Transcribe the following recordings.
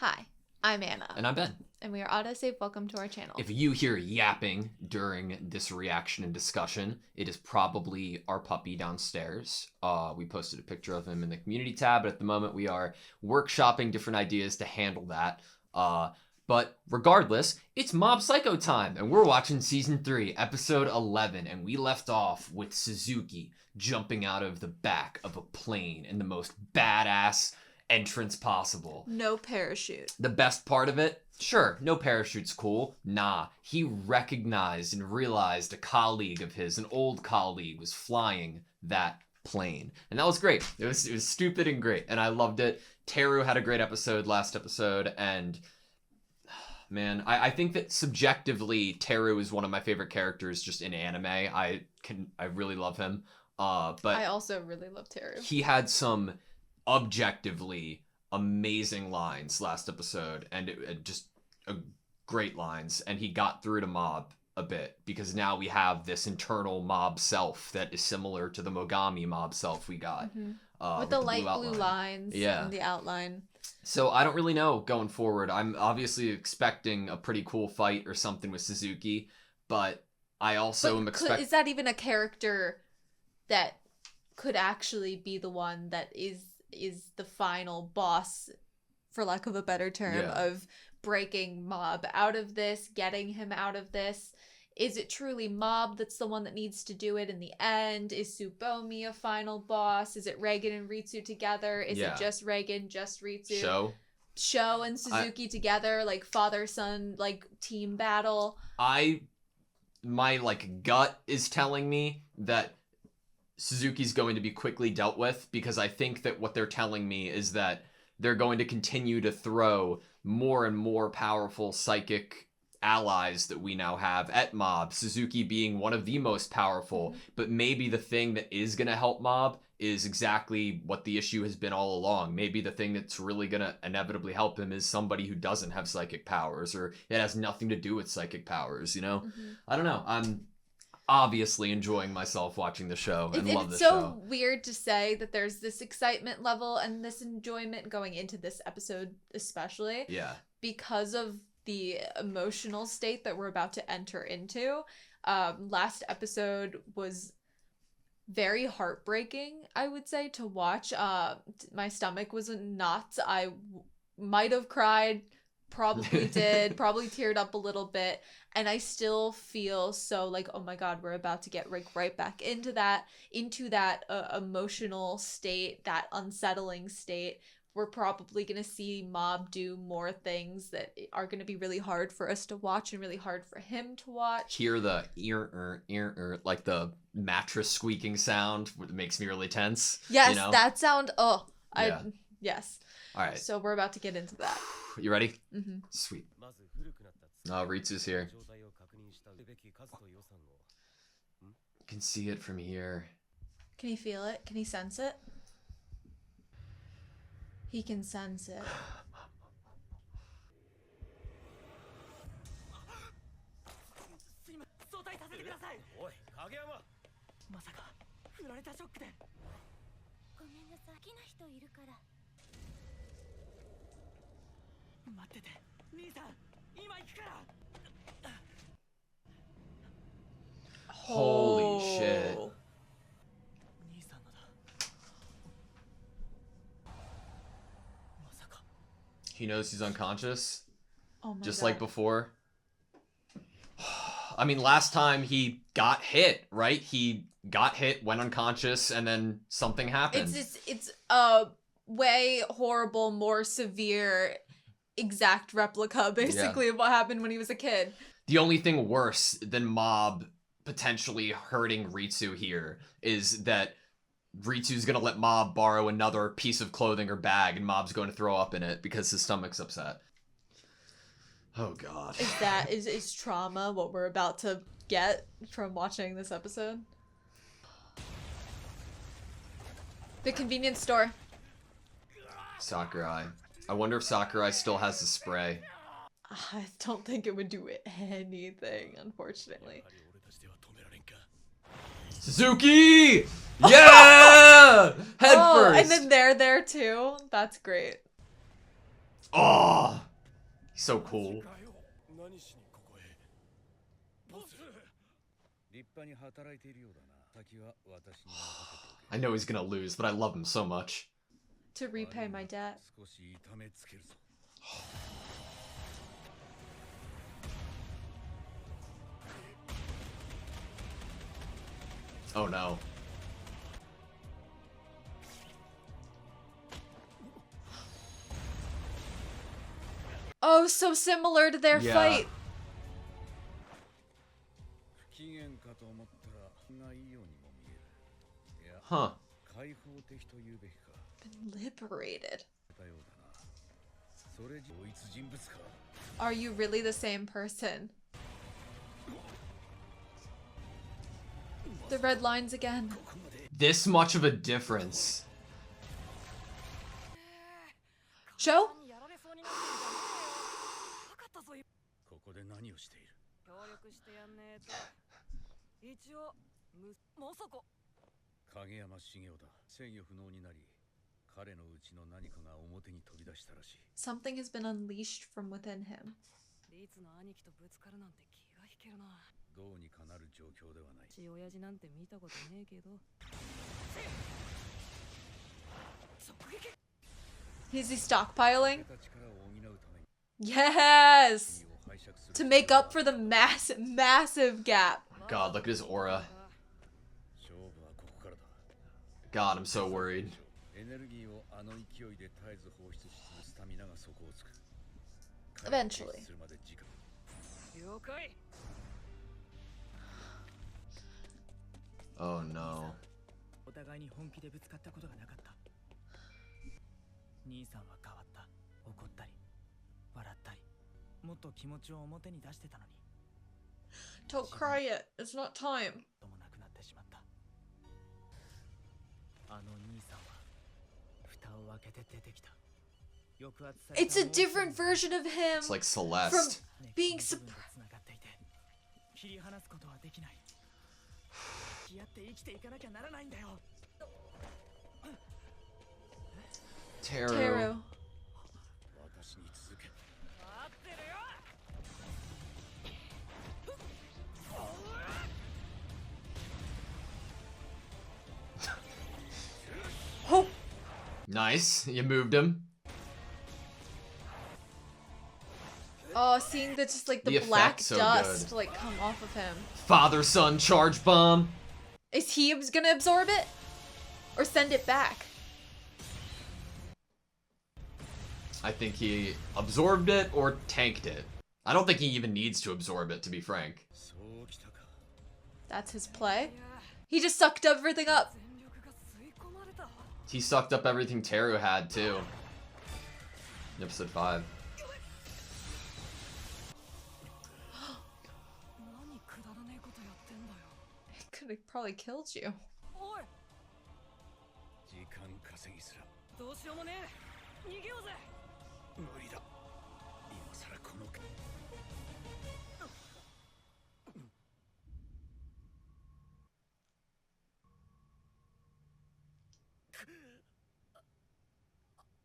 Hi, I'm Anna. And I'm Ben. And we are AutoSave. Welcome to our channel. If you hear yapping during this reaction and discussion, it is probably our puppy downstairs. We posted a picture of him in the community tab, but at the moment we are workshopping different ideas to handle that. But regardless, it's Mob Psycho time, and we're watching Season 3, Episode 11, and we left off with Suzuki jumping out of the back of a plane in the most badass entrance possible. No parachute. The best part of it? Sure, no parachute's cool. Nah, he recognized and realized a colleague of his, an old colleague, was flying that plane. And that was great. It was stupid and great, and I loved it. Teru had a great episode last episode, and man, I think that subjectively, Teru is one of my favorite characters just in anime. I really love him. But I also really love Teru. He had some objectively amazing lines last episode, and it just great lines, and he got through to Mob a bit because now we have this internal Mob self that is similar to the Mogami Mob self we got with the light blue lines and the outline. So I don't really know going forward. I'm obviously expecting a pretty cool fight or something with Suzuki, but I also am expecting... Is that even a character that could actually be the one that is the final boss, for lack of a better term, of breaking Mob out of this, getting him out of this? Is it truly Mob that's the one that needs to do it in the end? Is Tsubomi a final boss? Is it Reigen and Ritsu together? Is it just Reigen, just Ritsu? Sho and Suzuki together, like father-son, like team battle? My gut is telling me that Suzuki's going to be quickly dealt with, because I think that what they're telling me is that they're going to continue to throw more and more powerful psychic allies that we now have at Mob, Suzuki being one of the most powerful. But maybe the thing that is going to help Mob is exactly what the issue has been all along. Maybe the thing that's really going to inevitably help him is somebody who doesn't have psychic powers, or it has nothing to do with psychic powers, you know? I don't know. I'm obviously enjoying myself watching the show and love the show. It's so weird to say that there's this excitement level and this enjoyment going into this episode especially. Yeah. Because of the emotional state that we're about to enter into. Last episode was very heartbreaking, I would say, to watch. My stomach was in knots. I might have cried, probably did, probably teared up a little bit, and I still feel so like, oh my god, we're about to get right back into that emotional state, that unsettling state. We're probably going to see Mob do more things that are going to be really hard for us to watch and really hard for him to watch. Hear the ear, like the mattress squeaking sound, which makes me really tense. Yes, you know? That sound. Yes. All right. So we're about to get into that. You ready? Sweet. Ritsu's here. You can see it from here. Can he feel it? Can he sense it? He can sense it. Holy shit. He knows he's unconscious. Oh my just god. Like before. I mean, last time he got hit, right? He got hit, went unconscious, and then something happened. It's a way horrible, more severe, exact replica, basically, of what happened when he was a kid. The only thing worse than Mob potentially hurting Ritsu here is that Ritsu's gonna let Mob borrow another piece of clothing or bag, and Mob's going to throw up in it because his stomach's upset. Oh god. Is trauma what we're about to get from watching this episode? The convenience store. Sakurai. I wonder if Sakurai still has the spray. I don't think it would do anything, unfortunately. Suzuki! Yeah! Head first! And then they're there too. That's great. Oh, he's so cool. I know he's gonna lose, but I love him so much. To repay my debt. Oh no. Oh, so similar to their fight. Huh. Been liberated. Are you really the same person? The red lines again. This much of a difference. Show? Something has been unleashed from within him. Is he stockpiling? Yes! To make up for the massive gap. God, look at his aura. God, I'm so worried. Eventually. Oh no. Don't cry yet. It's not time. It's a different version of him. It's like Celeste. From being surprised. Teru. Oh. Nice, you moved him. Oh, seeing the just like the black so dust like come off of him. Father-son charge bomb. Is he gonna absorb it? Or send it back? I think he absorbed it or tanked it. I don't think he even needs to absorb it, to be frank. That's his play? He just sucked everything up. He sucked up everything Teru had, too. In episode 5. It could have probably killed you.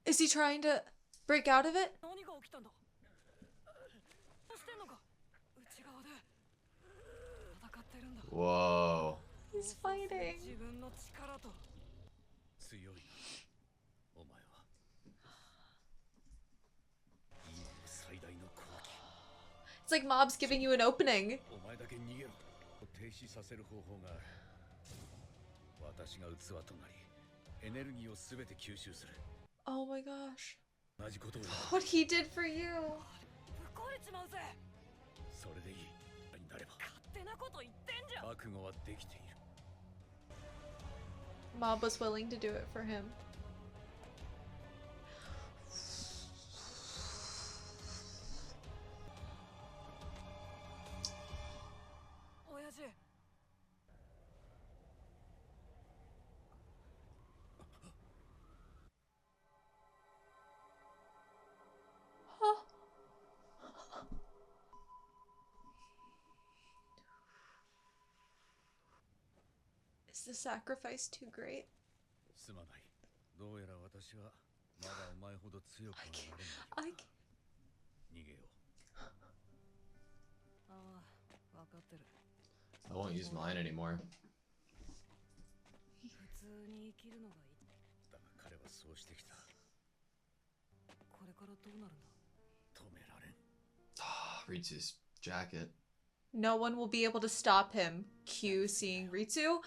Is he trying to break out of it? Whoa. He's fighting. It's like Mob's giving you an opening. Oh my gosh. What he did for you. Mob was willing to do it for him. Is the sacrifice too great? I I won't use mine anymore. Ritsu's jacket. No one will be able to stop him. Q seeing Ritsu.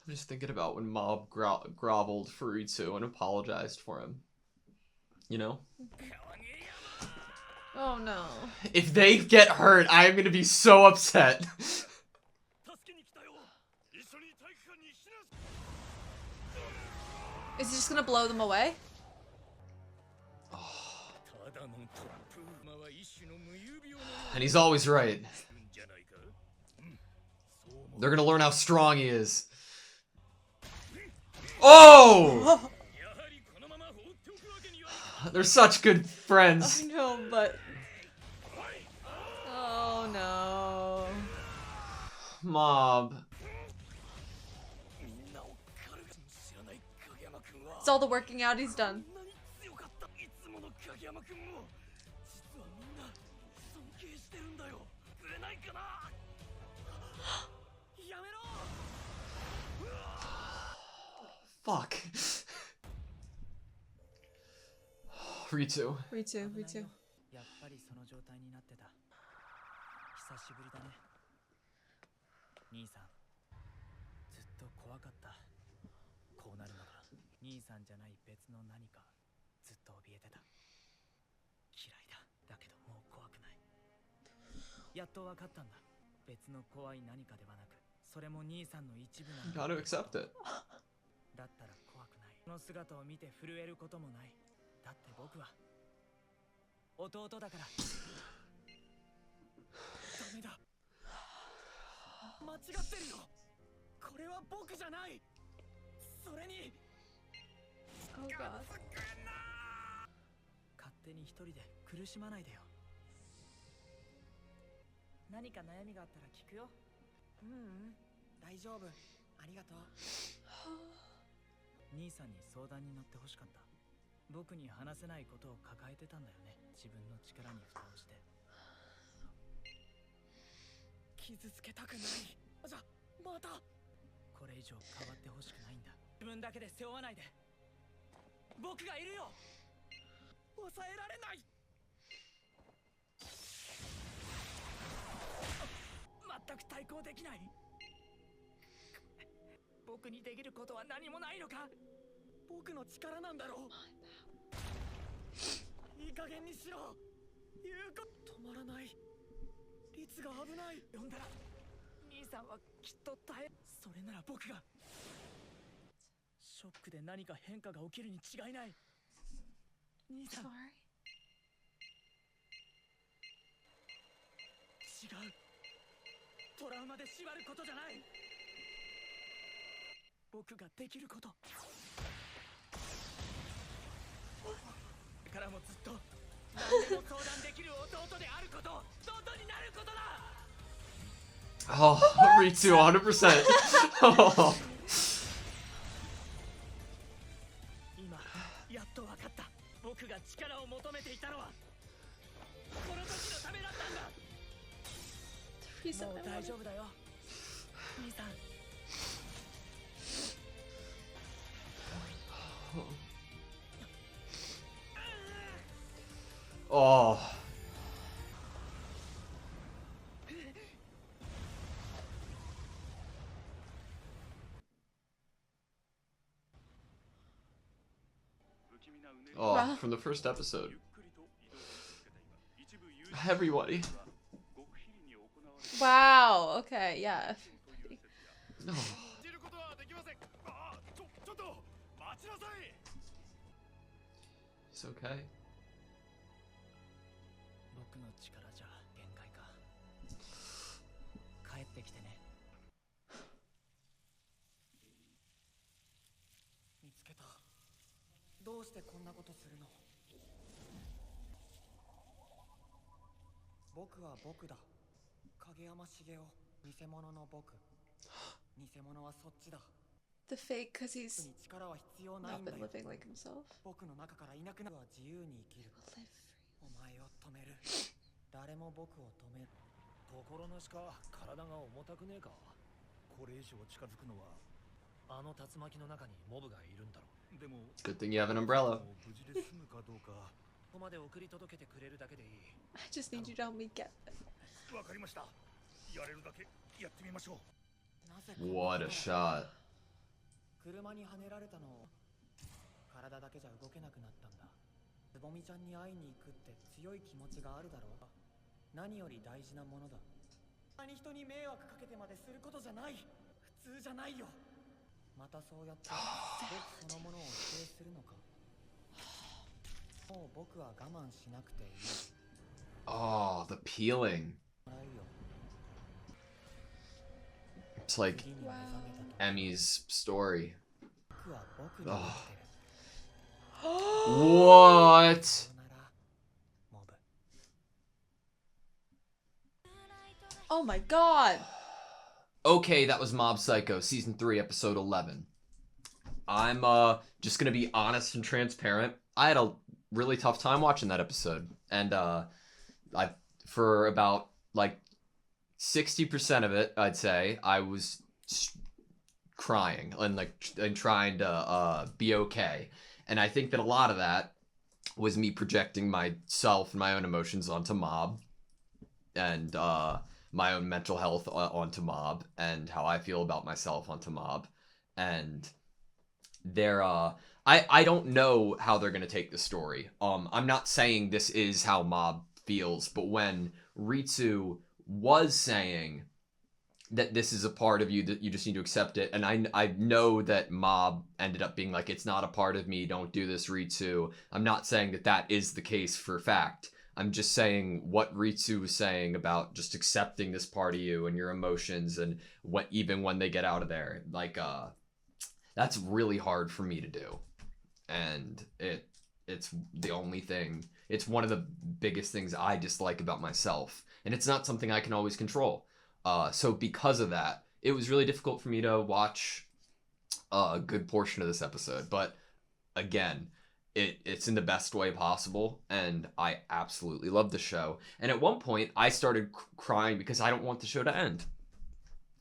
I'm just thinking about when Mob groveled for Ritsu and apologized for him. You know? Oh no. If they get hurt, I am gonna be so upset. Is he just gonna blow them away? And he's always right. They're gonna learn how strong he is. Oh! They're such good friends. I know, but... Oh no. Mob. It's all the working out he's done. Fuck. Ritsu. Ritsu, Ritsu. Gotta accept it. Oh god. Sorry. Oh, Ritsu, 100%. Oh. The reason I wanted... Oh. Oh, from the first episode. Everybody. Wow, okay, yeah. Oh. It's okay. The fake because he's not been living like himself. He will live free. 誰も僕を止める。心なしか体が重たくねえか。これ以上近づくのはあの竜巻の中にモブがいるんだろう。でも Good thing you have an umbrella. 無事で済むかどうか。ここまで送り届けてくれるだけでいい。I just need you to help me get them. わかりました。やれるだけやってみましょう。 What a shot. 車にはねられたの。体だけじゃ動けなくなったんだ。つぼみちゃんに会いに行くって強い気持ちがあるだろう。何より大事なものだ。何人に迷惑かけてまですることじゃない。普通じゃないよ。またそうやって僕そのものを否定するのか。もう僕は我慢しなくていい。 Oh, the peeling. It's like Emmy's story. Oh. What? Oh my god. Okay, that was Mob Psycho, Season 3, Episode 11. I'm just gonna be honest and transparent. I had a really tough time watching that episode. And for about, like, 60% of it, I'd say, I was crying and trying to be okay. And I think that a lot of that was me projecting myself and my own emotions onto Mob. And, my own mental health onto Mob, and how I feel about myself onto Mob. And I don't know how they're gonna take the story. I'm not saying this is how Mob feels, but when Ritsu was saying that this is a part of you, that you just need to accept it, and I know that Mob ended up being like, it's not a part of me, don't do this, Ritsu. I'm not saying that that is the case for fact. I'm just saying what Ritsu was saying about just accepting this part of you and your emotions, and what, even when they get out of there, like, that's really hard for me to do. And it's the only thing, it's one of the biggest things I dislike about myself, and it's not something I can always control. So because of that, it was really difficult for me to watch a good portion of this episode. But again, it's in the best way possible, and I absolutely love the show. And at one point, I started crying because I don't want the show to end.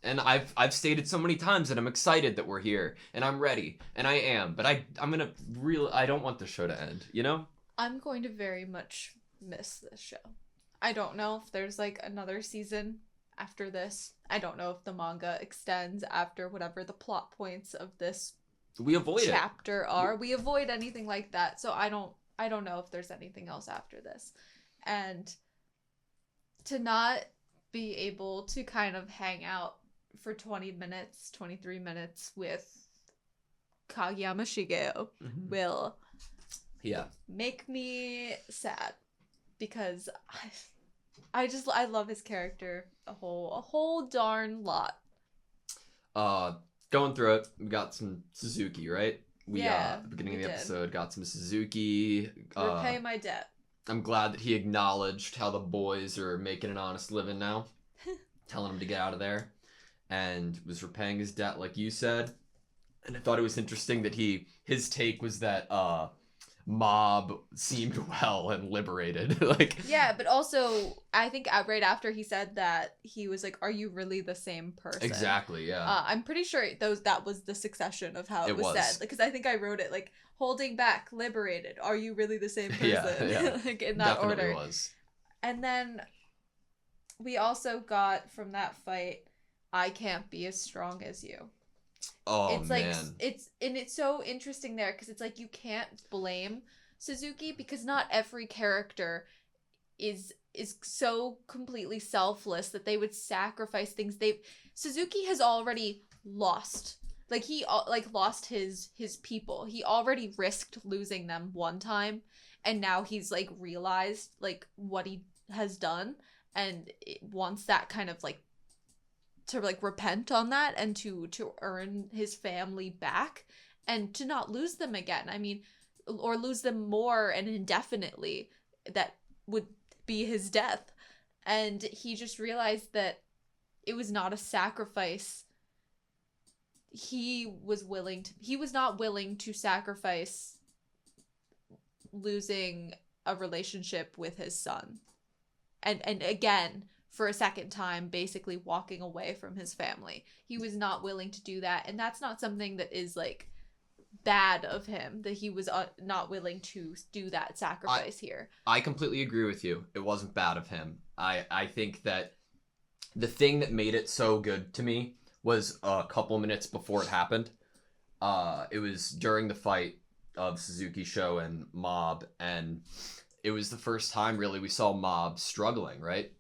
And I've stated so many times that I'm excited that we're here, and I'm ready, and I am. But I don't want the show to end, you know? I'm going to very much miss this show. I don't know if there's like another season after this. I don't know if the manga extends after whatever the plot points of this We avoid chapter are. We avoid anything like that. So I don't know if there's anything else after this. And to not be able to kind of hang out for 20 minutes, 23 minutes with Kageyama Shigeo will make me sad, because I love his character a whole darn lot. Going through it, we got some Suzuki, right? At the beginning of the did. episode, got some Suzuki. Repay my debt. I'm glad that he acknowledged how the boys are making an honest living now, telling him to get out of there, and was repaying his debt, like you said. And I thought it was interesting that his take was that Mob seemed well and liberated. Like, yeah, but also I think right after he said that, he was like, "Are you really the same person?" Exactly. Yeah. I'm pretty sure that was the succession of how it was said, because I think I wrote it like, holding back, liberated. Are you really the same person? Yeah. Like in that Definitely order. Was. And then we also got from that fight, I can't be as strong as you. Oh, it's man. Like it's so interesting there, because it's like you can't blame Suzuki, because not every character is so completely selfless that they would sacrifice things. Suzuki has already lost. Like he lost his people. He already risked losing them one time, and now he's like realized like what he has done, and wants that kind of like to like repent on that, and to earn his family back, and to not lose them again. I mean, or lose them more and indefinitely. That would be his death. And he just realized that it was not a sacrifice. he was not willing to sacrifice losing a relationship with his son. And again, for a second time, basically walking away from his family. He was not willing to do that. And that's not something that is like bad of him, that he was not willing to do that sacrifice here. I completely agree with you. It wasn't bad of him. I think that the thing that made it so good to me was a couple minutes before it happened. It was during the fight of Suzuki Sho and Mob, and it was the first time really we saw Mob struggling, right?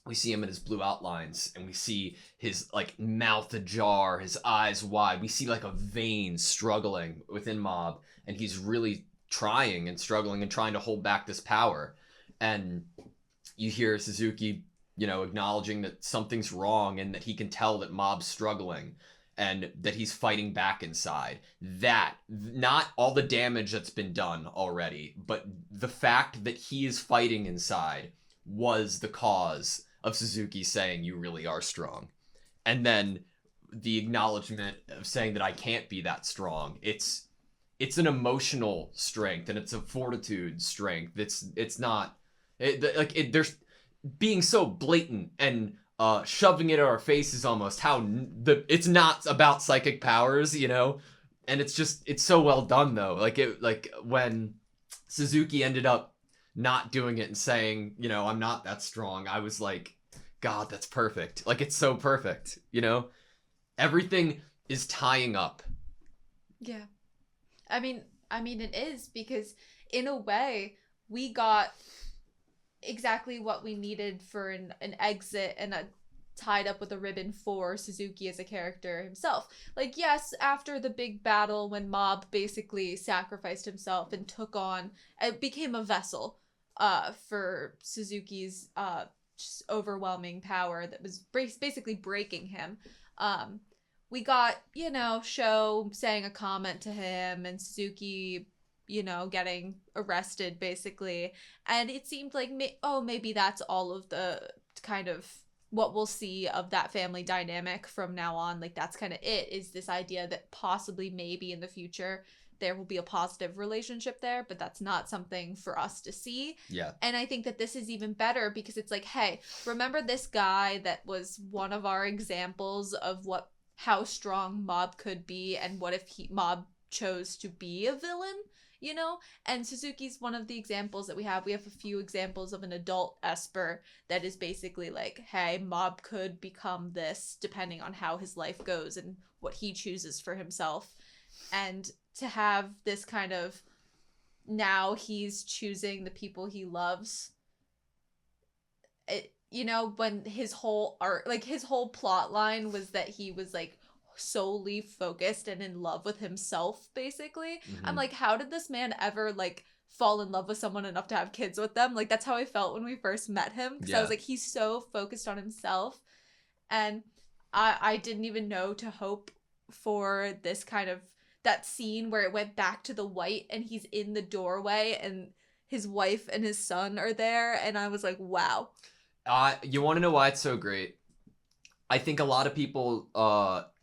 We see him in his blue outlines, and we see his like mouth ajar, his eyes wide. We see like a vein struggling within Mob, and he's really trying and struggling and trying to hold back this power. And you hear Suzuki, you know, acknowledging that something's wrong and that he can tell that Mob's struggling and that he's fighting back inside. That, not all the damage that's been done already, but the fact that he is fighting inside was the cause of Suzuki saying, "You really are strong." And then the acknowledgement of saying that I can't be that strong. It's an emotional strength, and it's a fortitude strength. It's not there's being so blatant and shoving it in our faces almost how it's not about psychic powers, you know. And it's so well done though. Like when Suzuki ended up not doing it and saying, you know, "I'm not that strong," I was like, God, that's perfect. Like, it's so perfect, you know? Everything is tying up. Yeah. I mean it is, because in a way we got exactly what we needed for an exit and a tied up with a ribbon for Suzuki as a character himself. Like, yes, after the big battle when Mob basically sacrificed himself and took on, it became a vessel for Suzuki's just overwhelming power that was basically breaking him. We got, you know, Sho saying a comment to him and Suzuki, you know, getting arrested basically. And it seemed like, maybe that's all of the kind of what we'll see of that family dynamic from now on. Like, that's kind of it, is this idea that possibly maybe in the future there will be a positive relationship there, but that's not something for us to see. Yeah. And I think that this is even better because it's like, hey, remember this guy that was one of our examples of how strong Mob could be, and what if Mob chose to be a villain, you know? And Suzuki's one of the examples that we have. We have a few examples of an adult Esper that is basically like, hey, Mob could become this depending on how his life goes and what he chooses for himself. And to have this kind of, now he's choosing the people he loves. It, you know, when his whole art, like his whole plot line was that he was like solely focused and in love with himself, basically. Mm-hmm. I'm like, how did this man ever like fall in love with someone enough to have kids with them? Like, that's how I felt when we first met him, because I was like, he's so focused on himself. And I didn't even know to hope for this kind of, that scene where it went back to the white and he's in the doorway and his wife and his son are there, and I was like, wow. You want to know why it's so great? I think a lot of people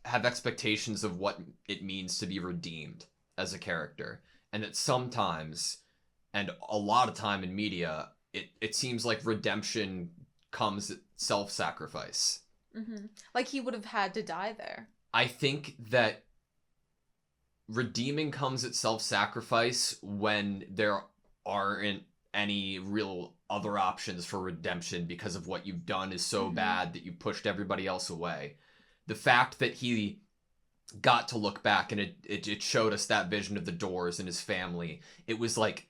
have expectations of what it means to be redeemed as a character, and that sometimes, and a lot of time in media, it seems like redemption comes at self-sacrifice. Mm-hmm. Like he would have had to die there. I think that redeeming comes at self-sacrifice when there aren't any real other options for redemption because of what you've done is so bad that you pushed everybody else away. The fact that he got to look back and it showed us that vision of the doors and his family, it was like,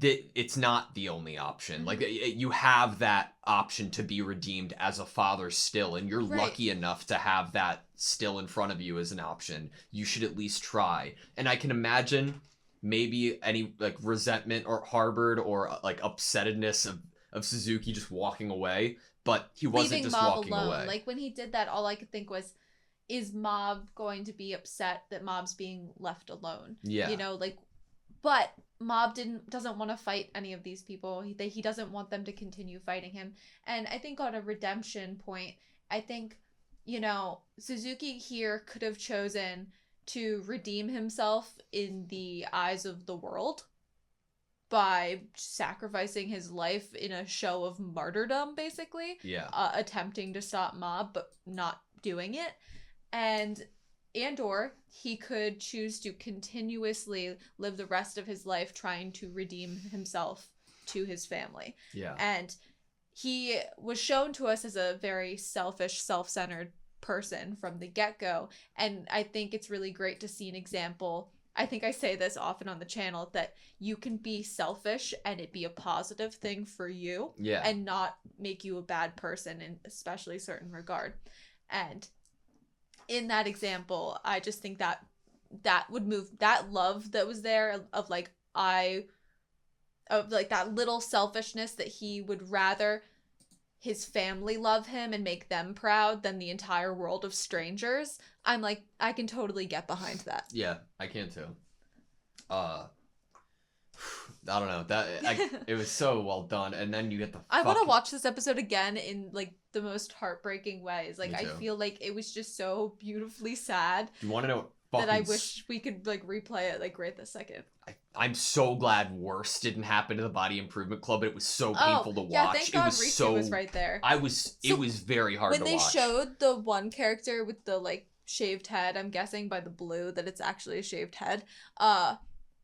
it's not the only option. Like, you have that option to be redeemed as a father still, and you're lucky enough to have that still in front of you as an option. You should at least try. And I can imagine maybe any like resentment or harbored or like upsettedness of Suzuki just walking away, but he wasn't leaving just Mob walking alone. away. Like when he did that, all I could think was, is Mob going to be upset that Mob's being left alone? Yeah. You know, like, but Mob doesn't want to fight any of these people. He doesn't want them to continue fighting him. And I think on a redemption point, I think you know, Suzuki here could have chosen to redeem himself in the eyes of the world by sacrificing his life in a show of martyrdom, basically. Yeah. Attempting to stop Mob, but not doing it. And/or he could choose to continuously live the rest of his life trying to redeem himself to his family. Yeah. And he was shown to us as a very selfish, self-centered person from the get-go. And I think it's really great to see an example. I think I say this often on the channel, that you can be selfish and it be a positive thing for you. Yeah. And not make you a bad person in especially certain regard. And in that example, I just think that would move that love that was there of like that little selfishness that he would rather his family love him and make them proud than the entire world of strangers. I'm like, I can totally get behind that. Yeah, I can too. I don't know. It was so well done, and then you get the. I want to watch this episode again in like the most heartbreaking ways. Like, Me I too. feel like it was just so beautifully sad. You want to know that I wish we could like replay it like right this second. I'm so glad worse didn't happen to the Body Improvement Club. It was so painful to watch. Yeah, thank God Ritsu was right there. It was very hard to watch. When they showed the one character with the like shaved head, I'm guessing by the blue that it's actually a shaved head.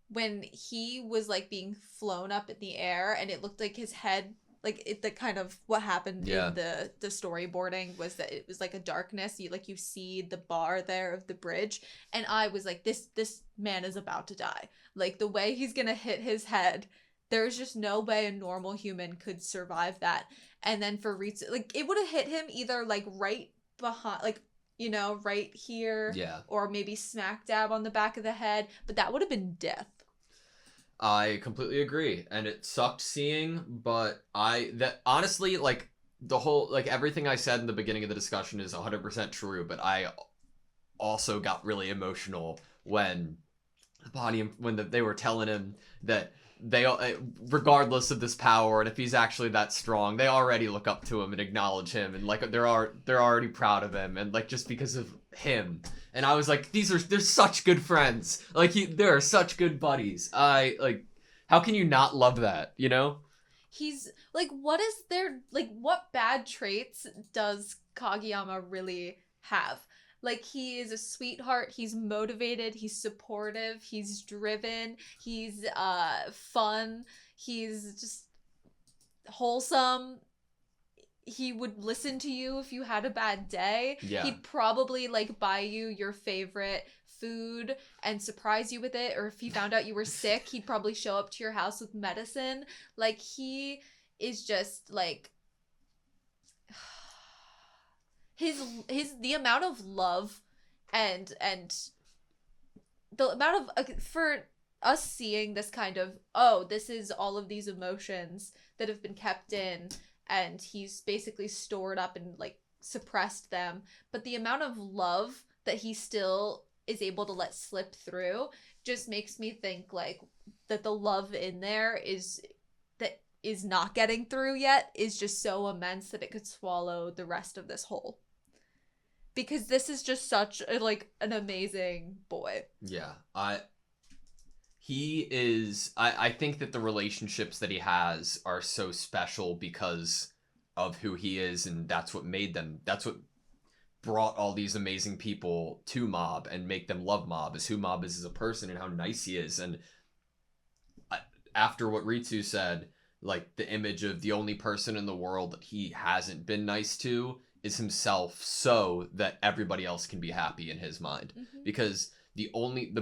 When he was like being flown up in the air and it looked like his head, like the kind of what happened in the storyboarding was that it was like a darkness. You see the bar there of the bridge, and I was like, this man is about to die. Like the way he's gonna hit his head, there's just no way a normal human could survive that. And then for Ritsu, like it would have hit him either like right behind, like, you know, right here, or maybe smack dab on the back of the head, but that would have been death. I completely agree, and it sucked seeing, but honestly, like the whole, like everything I said in the beginning of the discussion is 100% true, but I also got really emotional when they were telling him that they, regardless of this power and if he's actually that strong, they already look up to him and acknowledge him, and like they're already proud of him, and like just because of him. And I was like, they're such good friends. Like they're such good buddies. How can you not love that, you know? He's like, what bad traits does Kageyama really have? Like, he is a sweetheart, he's motivated, he's supportive, he's driven, he's fun, he's just wholesome. He would listen to you if you had a bad day. Yeah. He'd probably like buy you your favorite food and surprise you with it. Or if he found out you were sick, he'd probably show up to your house with medicine. Like, he is just like the amount of love and the amount of for us seeing this kind of, this is all of these emotions that have been kept in, and he's basically stored up and like suppressed them, but the amount of love that he still is able to let slip through just makes me think like that the love in there is not getting through yet is just so immense that it could swallow the rest of this whole. Because this is just such an amazing boy. Yeah. I think that the relationships that he has are so special because of who he is, and that's what brought all these amazing people to Mob and make them love Mob, is who Mob is as a person and how nice he is. And after what Ritsu said, like the image of the only person in the world that he hasn't been nice to is himself, so that everybody else can be happy in his mind. Mm-hmm. Because the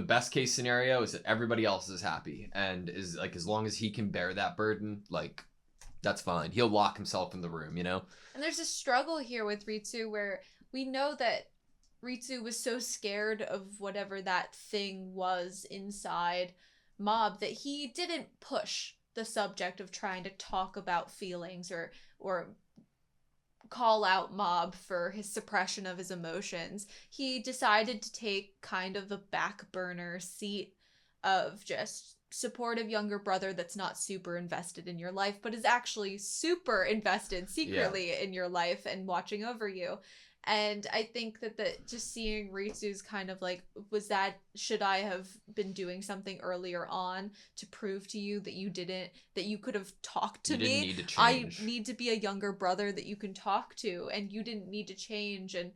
best case scenario is that everybody else is happy, and is like, as long as he can bear that burden, like that's fine. He'll lock himself in the room, you know? And there's a struggle here with Ritsu where we know that Ritsu was so scared of whatever that thing was inside Mob that he didn't push the subject of trying to talk about feelings or call out Mob for his suppression of his emotions. He decided to take kind of a back burner seat of just supportive younger brother that's not super invested in your life, but is actually super invested secretly in your life and watching over you. And I think that just seeing Ritsu's kind of like, should I have been doing something earlier on to prove to you that you could have talked to You didn't me? need to change. I need to be a younger brother that you can talk to, and you didn't need to change. And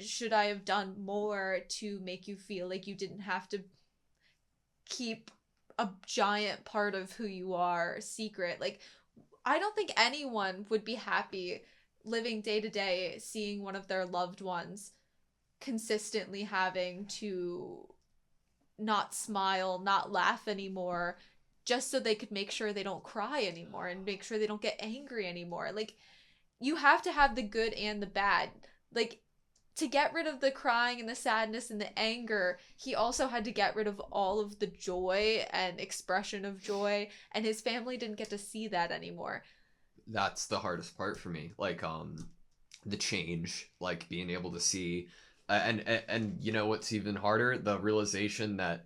should I have done more to make you feel like you didn't have to keep a giant part of who you are secret? Like, I don't think anyone would be happy living day to day seeing one of their loved ones consistently having to not smile, not laugh anymore, just so they could make sure they don't cry anymore and make sure they don't get angry anymore. Like, you have to have the good and the bad. Like, to get rid of the crying and the sadness and the anger, he also had to get rid of all of the joy and expression of joy, and his family didn't get to see that anymore. That's the hardest part for me. Like, the change, like being able to see, and you know what's even harder? The realization that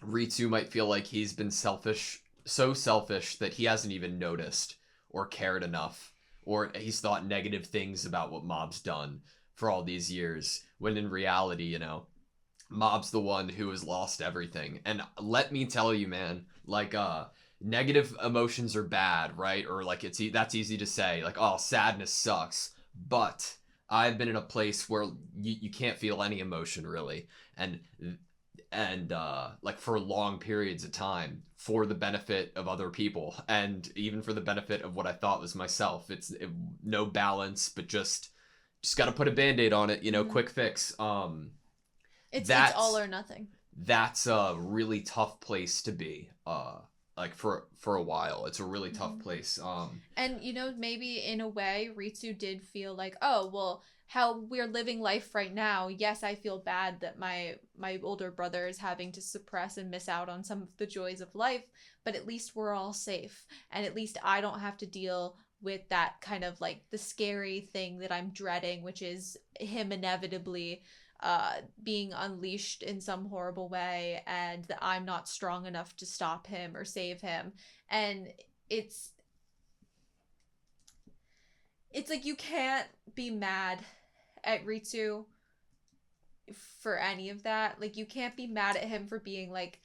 Ritsu might feel like he's been so selfish that he hasn't even noticed or cared enough, or he's thought negative things about what Mob's done for all these years, when in reality, you know, Mob's the one who has lost everything. And let me tell you, man, like, negative emotions are bad, right? Or like, that's easy to say, like, oh, sadness sucks. But I've been in a place where you can't feel any emotion really, and like for long periods of time, for the benefit of other people, and even for the benefit of what I thought was myself. No balance, but just got to put a band-aid on it, you know. Quick fix. It's all or nothing. That's a really tough place to be. Like for a while, it's a really tough place. And you know, maybe in a way, Ritsu did feel like, oh well, how we're living life right now. Yes, I feel bad that my older brother is having to suppress and miss out on some of the joys of life, but at least we're all safe, and at least I don't have to deal with that kind of like the scary thing that I'm dreading, which is him inevitably being unleashed in some horrible way, and that I'm not strong enough to stop him or save him. And it's like you can't be mad at Ritsu for any of that. Like, you can't be mad at him for being like,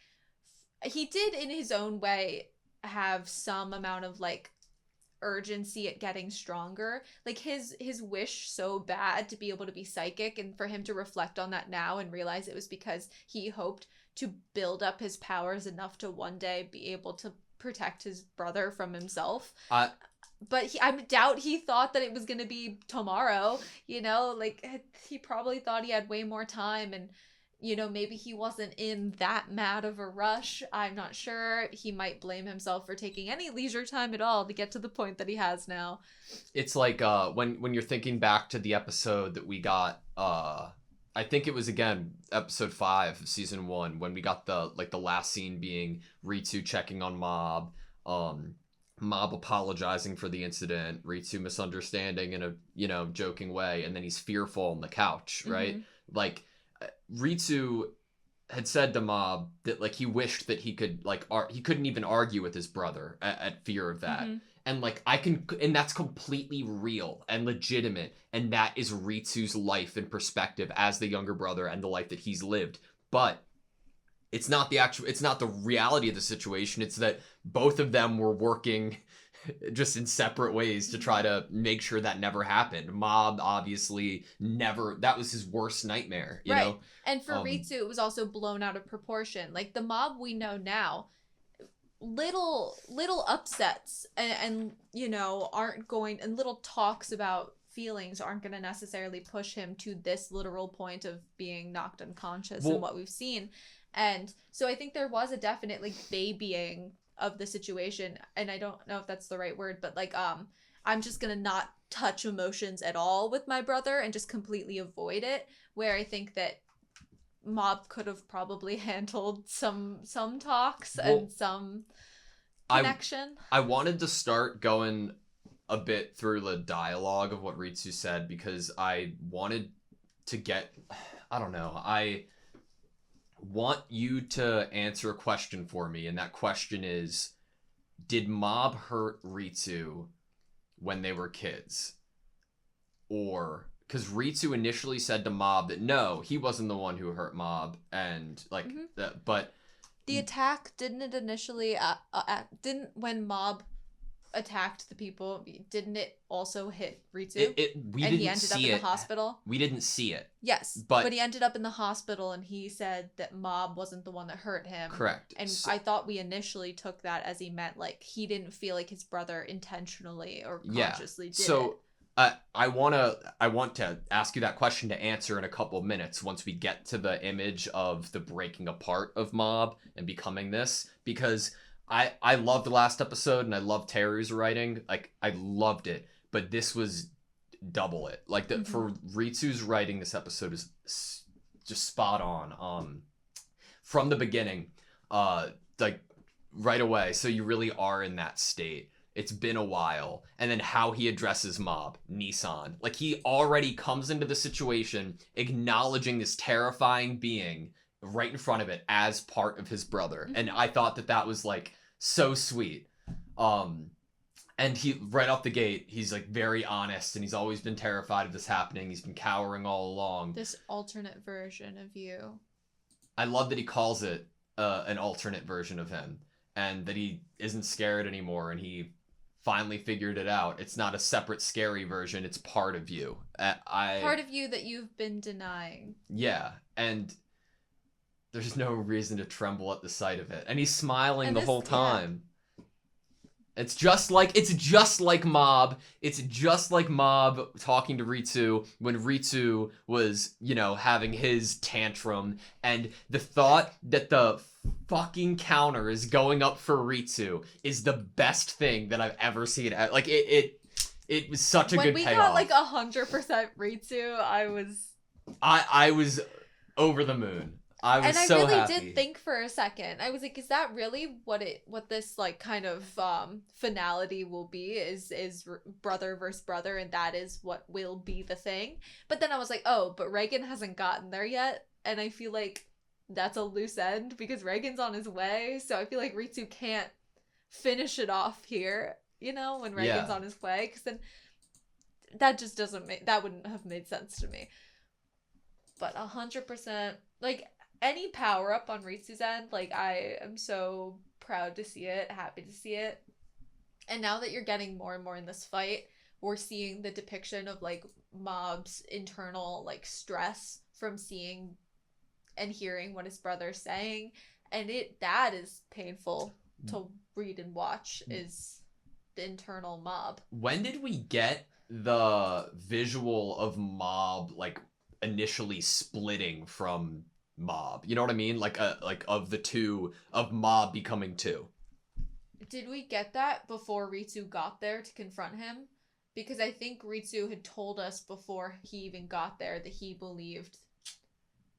he did in his own way have some amount of like urgency at getting stronger. Like, his wish so bad to be able to be psychic, and for him to reflect on that now and realize it was because he hoped to build up his powers enough to one day be able to protect his brother from himself. But I doubt he thought that it was going to be tomorrow, you know? Like, he probably thought he had way more time, and you know, maybe he wasn't in that mad of a rush. I'm not sure. He might blame himself for taking any leisure time at all to get to the point that he has now. It's like when you're thinking back to the episode that we got, I think it was again episode 5 of season 1, when we got the last scene being Ritsu checking on Mob, Mob apologizing for the incident, Ritsu misunderstanding in a, you know, joking way, and then he's fearful on the couch, right? Mm-hmm. Like, Ritsu had said to Mob that like he wished that he could like he couldn't even argue with his brother at fear of that. Mm-hmm. And like and that's completely real and legitimate, and that is Ritsu's life and perspective as the younger brother and the life that he's lived. But it's not the reality of the situation. It's that both of them were working just in separate ways to try to make sure that never happened. Mob obviously never, that was his worst nightmare, you know? And for Ritsu, it was also blown out of proportion. Like, the Mob we know now, little upsets and you know, aren't going, and little talks about feelings aren't going to necessarily push him to this literal point of being knocked unconscious in what we've seen. And so I think there was a definite like babying of the situation, and I don't know if that's the right word, but like I'm just gonna not touch emotions at all with my brother and just completely avoid it, where I think that Mob could have probably handled some talks and some connection. I wanted to start going a bit through the dialogue of what Ritsu said, because I wanted to get, I don't know, I want you to answer a question for me, and that question is, did Mob hurt Ritsu when they were kids? Or because Ritsu initially said to Mob that no, he wasn't the one who hurt Mob, and like but the attack didn't when Mob attacked the people, didn't it also hit Ritsu? He ended up in the hospital. We didn't see it. Yes, but he ended up in the hospital, and he said that Mob wasn't the one that hurt him. Correct. And I thought we initially took that as he meant like he didn't feel like his brother intentionally or consciously did it. I want to ask you that question to answer in a couple of minutes once we get to the image of the breaking apart of Mob and becoming this, because I loved the last episode and I loved Teru's writing. Like, I loved it, but this was double it. Like, for Ritsu's writing, this episode is just spot on. From the beginning, like right away. So you really are in that state. It's been a while. And then how he addresses Mob, Nissan. Like, he already comes into the situation acknowledging this terrifying being right in front of it as part of his brother. And I thought that was like so sweet. And he, right off the gate, he's like very honest, and he's always been terrified of this happening. He's been cowering all along. This alternate version of you. I love that he calls it an alternate version of him, and that he isn't scared anymore, and he finally figured it out. It's not a separate scary version, it's part of you. Part of you that you've been denying. Yeah, and there's no reason to tremble at the sight of it. And he's smiling the whole time. Yeah. It's just like Mob. It's just like Mob talking to Ritsu when Ritsu was, having his tantrum. And the thought that the fucking counter is going up for Ritsu is the best thing that I've ever seen. Like, it was such a good payoff. When we got like 100% Ritsu, I was over the moon. I was so happy. Did think for a second. I was like, is that really what this like kind of finality will be? Is brother versus brother, and that is what will be the thing? But then I was like, oh, but Reagan hasn't gotten there yet, and I feel like that's a loose end because Reagan's on his way. So I feel like Ritsu can't finish it off here, when Reagan's on his way, because then that just that wouldn't have made sense to me. But 100%, like, any power up on Ritsu's end, like, I am so proud to see it, happy to see it. And now that you're getting more and more in this fight, we're seeing the depiction of like Mob's internal like stress from seeing and hearing what his brother's saying, and that is painful to read and watch, is the internal Mob. When did we get the visual of Mob like initially splitting from Mob? You know what I mean? Like of the two, of Mob becoming two. Did we get that before Ritsu got there to confront him? Because I think Ritsu had told us before he even got there that he believed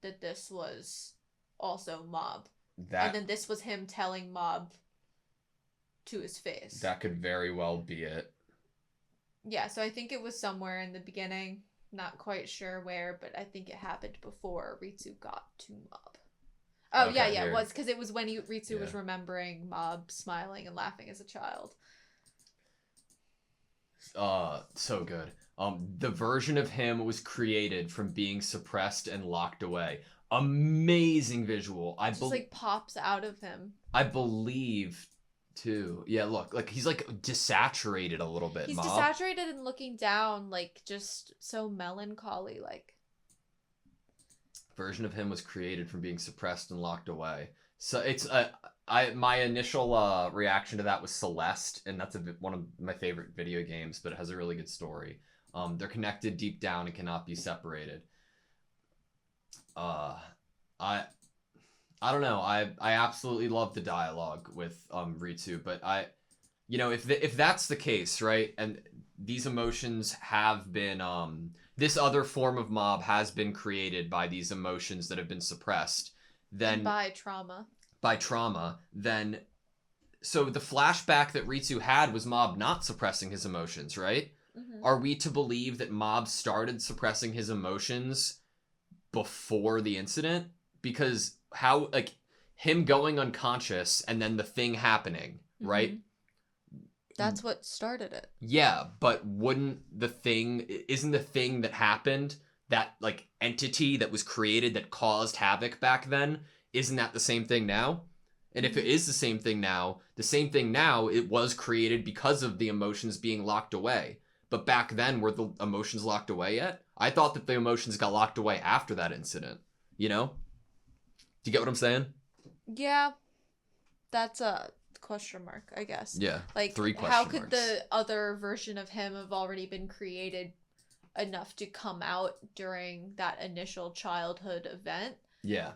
that this was also Mob. And then this was him telling Mob to his face. That could very well be it. Yeah, so I think it was somewhere in the beginning. Not quite sure where, but I think it happened before Ritsu got to Mob. Oh, okay, yeah, it was, because it was when Ritsu was remembering Mob smiling and laughing as a child. So good. The version of him was created from being suppressed and locked away. Amazing visual. Just like pops out of him. I believe too. Yeah, look, like he's like desaturated a little bit. He's Mob. desaturated and looking down, like just so melancholy. Like, version of him was created from being suppressed and locked away. So it's my initial reaction to that was Celeste, and that's one of my favorite video games, but it has a really good story. They're connected deep down and cannot be separated. I don't know. I absolutely love the dialogue with Ritsu, but if that's the case, right? And these emotions have been this other form of Mob has been created by these emotions that have been suppressed. Then and by trauma. Then so the flashback that Ritsu had was Mob not suppressing his emotions, right? Mm-hmm. Are we to believe that Mob started suppressing his emotions before the incident? Because how, like, him going unconscious and then the thing happening, right? That's what started it. Yeah, but isn't the thing that happened, that like entity that was created that caused havoc back then, isn't that the same thing now? And if it is the same thing now, it was created because of the emotions being locked away. But back then, were the emotions locked away yet? I thought that the emotions got locked away after that incident. You know? Do you get what I'm saying? Yeah. That's a question mark, I guess. Yeah. Like, 3 question how could marks. the other version of him have already been created enough to come out during that initial childhood event? Yeah.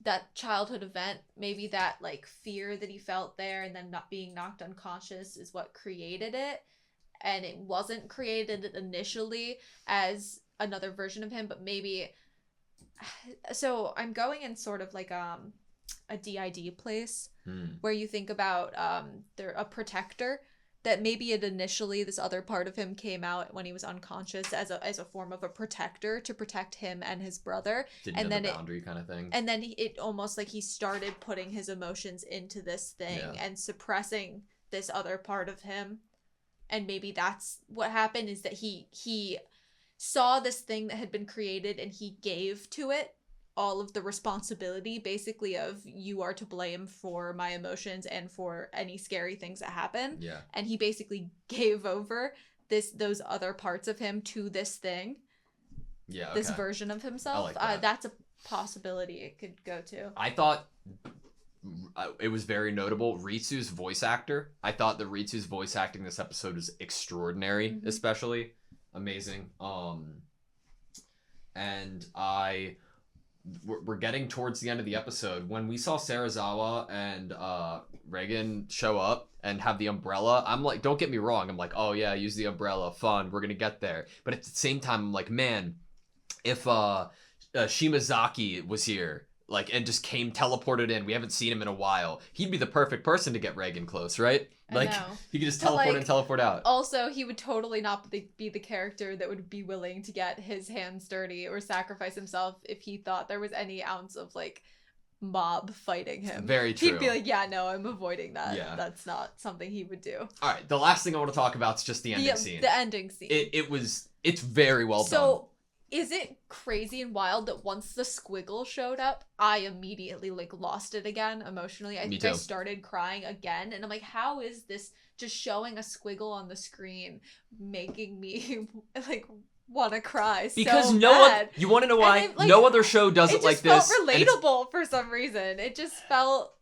That childhood event, maybe that like fear that he felt there and then not being knocked unconscious is what created it. And it wasn't created initially as another version of him, but maybe. So I'm going in sort of like a DID place where you think about they're a protector, that maybe it initially, this other part of him came out when he was unconscious as a form of a protector to protect him and his brother. Didn't know the boundary kind of thing. And then it almost like he started putting his emotions into this thing and suppressing this other part of him. And maybe that's what happened, is that he saw this thing that had been created and he gave to it all of the responsibility, basically, of you are to blame for my emotions and for any scary things that happen. Yeah. And he basically gave over those other parts of him to this thing. Yeah. Okay. This version of himself. I like that. That's a possibility it could go to. I thought it was very notable. Ritsu's voice actor. I thought that Ritsu's voice acting this episode was extraordinary, especially amazing. And we're getting towards the end of the episode. When we saw Serizawa and Reagan show up and have the umbrella, I'm like, don't get me wrong, I'm like, oh yeah, use the umbrella, fun, we're gonna get there. But at the same time, I'm like, man, if Shimazaki was here, like, and just teleported in, we haven't seen him in a while, he'd be the perfect person to get Reagan close, right? Like, he could just teleport and teleport out. Also, he would totally not be the character that would be willing to get his hands dirty or sacrifice himself if he thought there was any ounce of, like, mob fighting him. Very true. He'd be like, yeah, no, I'm avoiding that. Yeah. That's not something he would do. All right, the last thing I want to talk about is just the ending scene. The ending scene. It's very well done. So, is it crazy and wild that once the squiggle showed up, I immediately, like, lost it again emotionally? I think I started crying again, and I'm like, how is this just showing a squiggle on the screen making me, like, want to cry because so bad? You want to know why? No other show does it like this. It felt relatable for some reason. It just felt,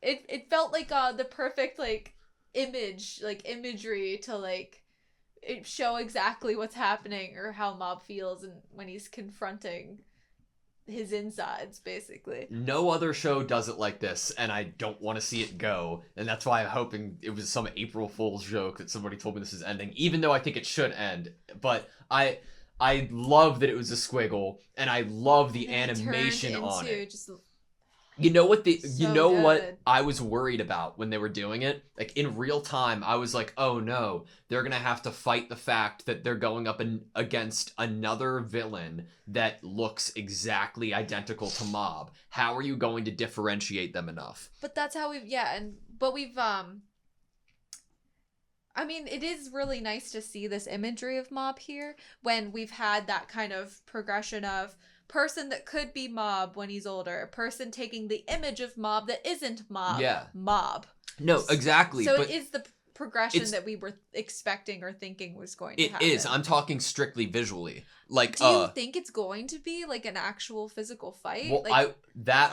it felt like the perfect, like, imagery to, like, show exactly what's happening or how Mob feels and when he's confronting his insides, basically. No other show does it like this, and I don't want to see it go, and that's why I'm hoping it was some April Fool's joke that somebody told me this is ending, even though I think it should end. But I love that it was a squiggle, and I love the animation on it. You know what what I was worried about when they were doing it? Like, in real time, I was like, oh no, they're gonna have to fight the fact that they're going up against another villain that looks exactly identical to Mob. How are you going to differentiate them enough? But that's how we've I mean, it is really nice to see this imagery of Mob here when we've had that kind of progression of person that could be Mob when he's older, a person taking the image of Mob that isn't Mob. Yeah. Mob. No, exactly. So it is the progression that we were expecting or thinking was going to happen. It is. I'm talking strictly visually. Like, do you think it's going to be like an actual physical fight? Well, I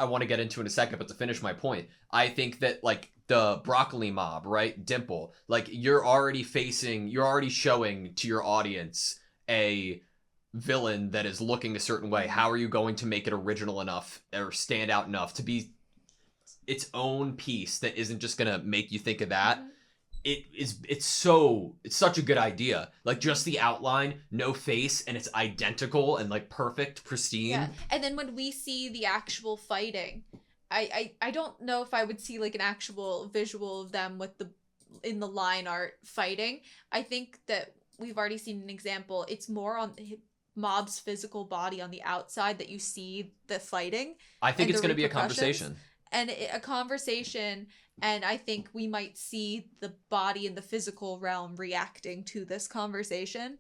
want to get into in a second, but to finish my point, I think that, like, the broccoli mob, right? Dimple, like, you're already showing to your audience a villain that is looking a certain way. How are you going to make it original enough or stand out enough to be its own piece that isn't just gonna make you think of that? It's such a good idea. Like, just the outline, no face, and it's identical and, like, perfect, pristine. Yeah. And then when we see the actual fighting, I don't know if I would see, like, an actual visual of them in the line art fighting. I think that we've already seen an example. It's more on Mob's physical body on the outside that you see the fighting. I think it's going to be a conversation. and a conversation, and I think we might see the body in the physical realm reacting to this conversation,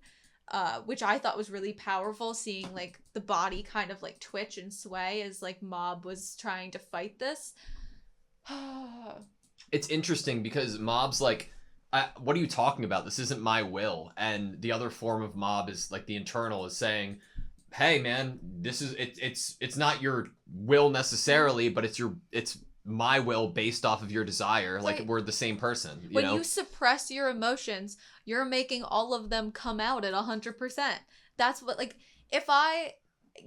which I thought was really powerful, seeing like the body kind of like twitch and sway as like Mob was trying to fight this. It's interesting because Mob's like, what are you talking about? This isn't my will. And the other form of Mob is like the internal is saying, hey man, this is it's not your will necessarily, but it's my will based off of your desire. Like Right. we're the same person. When you suppress your emotions, you're making all of them come out at 100%. That's what, like, if I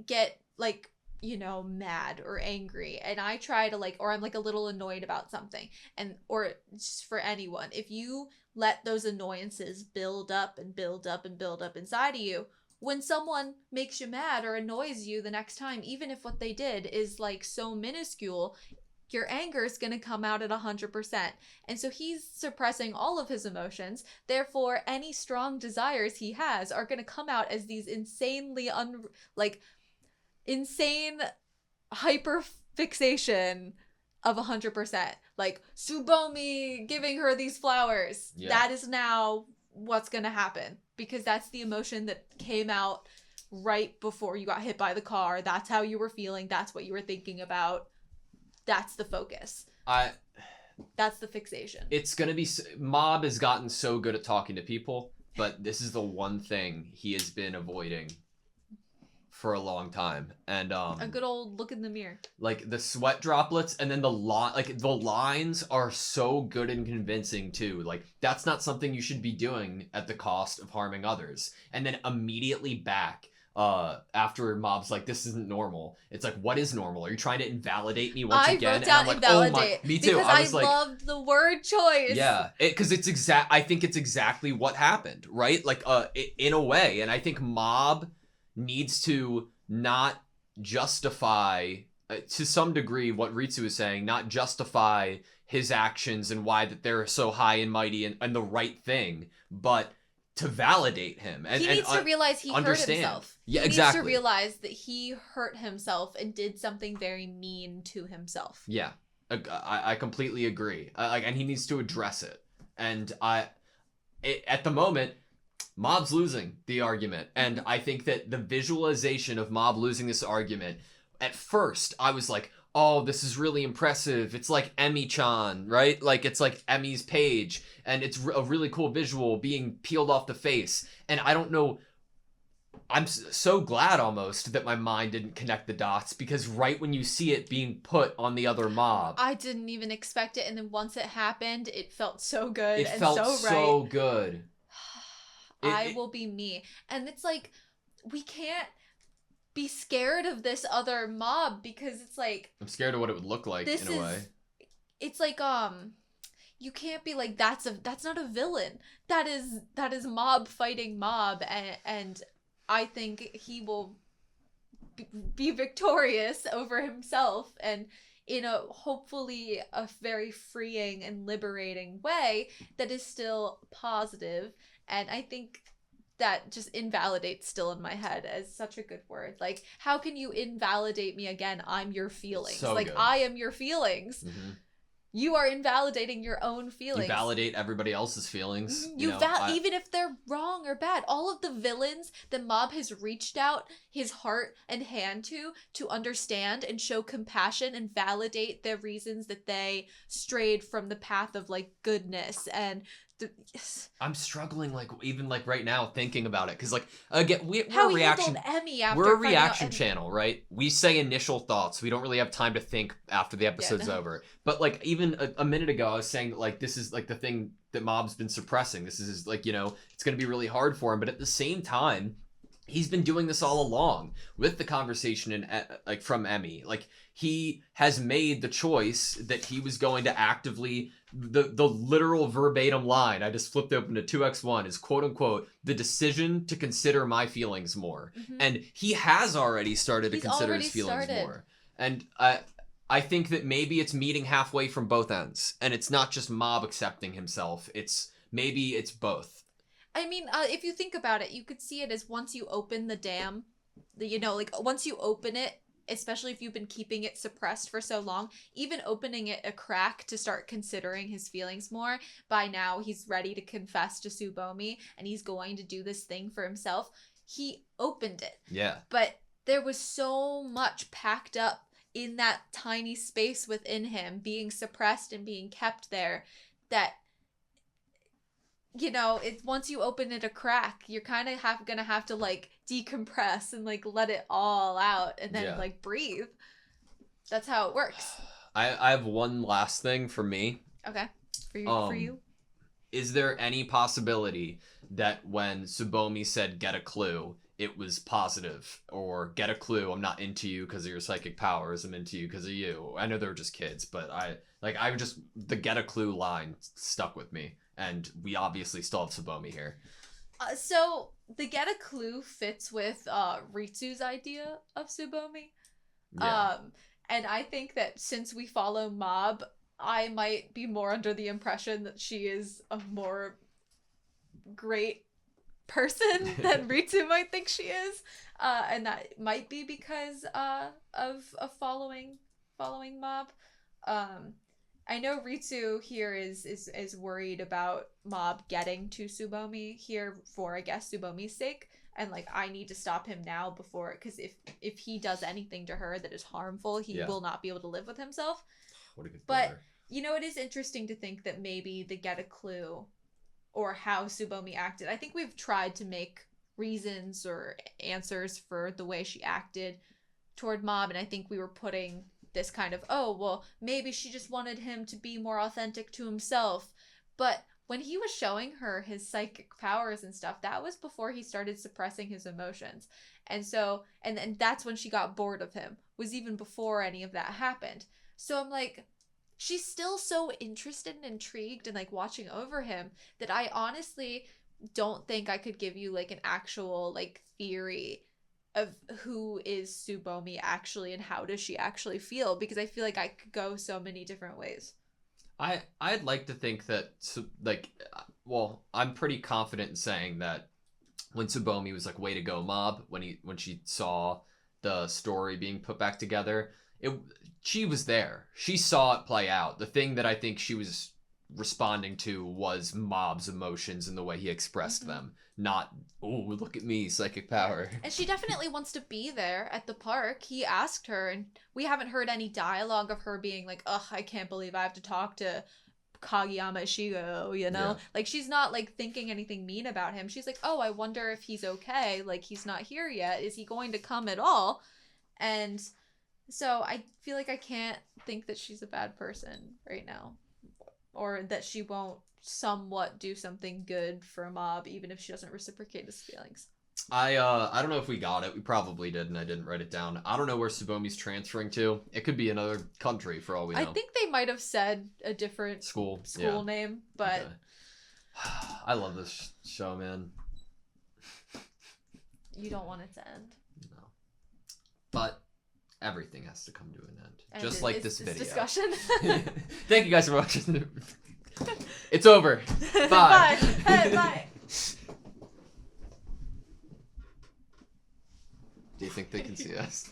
get like, you know, mad or angry and I try to like, or I'm like a little annoyed about something, and or just for anyone, if you let those annoyances build up and build up and build up inside of you, when someone makes you mad or annoys you the next time, even if what they did is like so minuscule, your anger is going to come out at 100%. And so he's suppressing all of his emotions. Therefore, any strong desires he has are going to come out as these insanely insane hyper fixation of 100%. Like Tsubomi giving her these flowers. Yeah. That is now what's going to happen, because that's the emotion that came out right before you got hit by the car. That's how you were feeling. That's what you were thinking about. That's the focus. That's the fixation. It's going to be... Mob has gotten so good at talking to people, but this is the one thing he has been avoiding for a long time. And a good old look in the mirror. Like the sweat droplets, and then the lines are so good and convincing too. Like that's not something you should be doing at the cost of harming others. And then immediately back after Mob's like, this isn't normal. It's like, what is normal? Are you trying to invalidate me once again? I wrote down invalidate. Me too. Because I loved the word choice. Yeah, because I think it's exactly what happened, right? Like in a way. And I think Mob needs to not justify, to some degree, what Ritsu is saying, not justify his actions and why that they're so high and mighty and the right thing, but to validate him. And he needs to realize he hurt himself. Yeah, he exactly. He needs to realize that he hurt himself and did something very mean to himself. Yeah, I completely agree. And he needs to address it. And at the moment, Mob's losing the argument, and I think that the visualization of Mob losing this argument, at first, I was like, oh, this is really impressive. It's like Emi-chan, right? Like, it's like Emi's page, and it's a really cool visual being peeled off the face, and I don't know, I'm so glad almost that my mind didn't connect the dots, because right when you see it being put on the other Mob, I didn't even expect it, and then once it happened, it felt so good. It felt so good. I will be me. And it's like, we can't be scared of this other Mob, because it's like, I'm scared of what it would look like in a way. It's like, you can't be like, that's not a villain. That is Mob fighting Mob, and I think he will be victorious over himself, and in a hopefully a very freeing and liberating way that is still positive. And I think that just invalidates still in my head as such a good word. Like, how can you invalidate me again? I'm your feelings. So like, good. I am your feelings. Mm-hmm. You are invalidating your own feelings. You validate everybody else's feelings. Even if they're wrong or bad. All of the villains that Mob has reached out his heart and hand to understand and show compassion and validate the reasons that they strayed from the path of like goodness and yes. I'm struggling even right now thinking about it, because like again we're a reaction channel, right? We say initial thoughts. We don't really have time to think after the episode's over. But like even a minute ago, I was saying that like this is like the thing that Mob's been suppressing. This is like, you know, it's going to be really hard for him. But at the same time, he's been doing this all along with the conversation and like from Emi. Like he has made the choice that he was going to actively. The literal verbatim line I just flipped open to 2x1 is quote unquote the decision to consider my feelings more. Mm-hmm. And he has already started to consider his feelings more. And I think that maybe it's meeting halfway from both ends, and it's not just Mob accepting himself. Maybe it's both. I mean, if you think about it, you could see it as once you open the dam, once you open it, especially if you've been keeping it suppressed for so long, even opening it a crack to start considering his feelings more. By now, he's ready to confess to Tsubomi, and he's going to do this thing for himself. He opened it. Yeah. But there was so much packed up in that tiny space within him, being suppressed and being kept there, that, you know, once you open it a crack, you're kind of gonna have to, like, decompress and, like, let it all out and then, like, breathe. That's how it works. I have one last thing for me. Okay. For you? Is there any possibility that when Tsubomi said, get a clue, it was positive? Or, get a clue, I'm not into you because of your psychic powers, I'm into you because of you. I know they were just kids, but the get a clue line stuck with me. And we obviously still have Tsubomi here. So, the get a clue fits with Ritsu's idea of Tsubomi. Yeah. And I think that since we follow Mob, I might be more under the impression that she is a more great person than Ritsu might think she is. And that might be because of following Mob. I know Ritsu here is worried about Mob getting to Tsubomi here for, I guess, Tsubomi's sake. And, like, I need to stop him now before, because if he does anything to her that is harmful, he will not be able to live with himself. What a good But, brother. you know, it is interesting to think that maybe the get a clue or how Tsubomi acted. I think we've tried to make reasons or answers for the way she acted toward Mob, and I think we were putting this kind of, oh, well, maybe she just wanted him to be more authentic to himself. But when he was showing her his psychic powers and stuff, that was before he started suppressing his emotions. And so, and that's when she got bored of him, was even before any of that happened. So I'm like, she's still so interested and intrigued and, like, watching over him that I honestly don't think I could give you, like, an actual, like, theory of who is Tsubomi actually and how does she actually feel, because I feel like I could go so many different ways. I'd like to think that, like, well, I'm pretty confident in saying that when Tsubomi was like, way to go, Mob, when she saw the story being put back together, she was there. She saw it play out. The thing that I think she was responding to was Mob's emotions and the way he expressed them, not, oh, look at me, psychic power. And she definitely wants to be there at the park. He asked her, and we haven't heard any dialogue of her being like, ugh, I can't believe I have to talk to Kageyama Ishigo, you know? Like, she's not, like, thinking anything mean about him. She's like, oh, I wonder if he's okay. Like, he's not here yet. Is he going to come at all? And so I feel like I can't think that she's a bad person right now. Or that she won't somewhat do something good for Mob, even if she doesn't reciprocate his feelings. I don't know if we got it. We probably did, and I didn't write it down. I don't know where Tsubomi's transferring to. It could be another country for all we know. I think they might have said a different school name, but... Okay. I love this show, man. You don't want it to end. No. But everything has to come to an end. And just like this video. Discussion. Thank you guys for watching. It's over. Bye. Bye. Hey, bye. Do you think they can see us?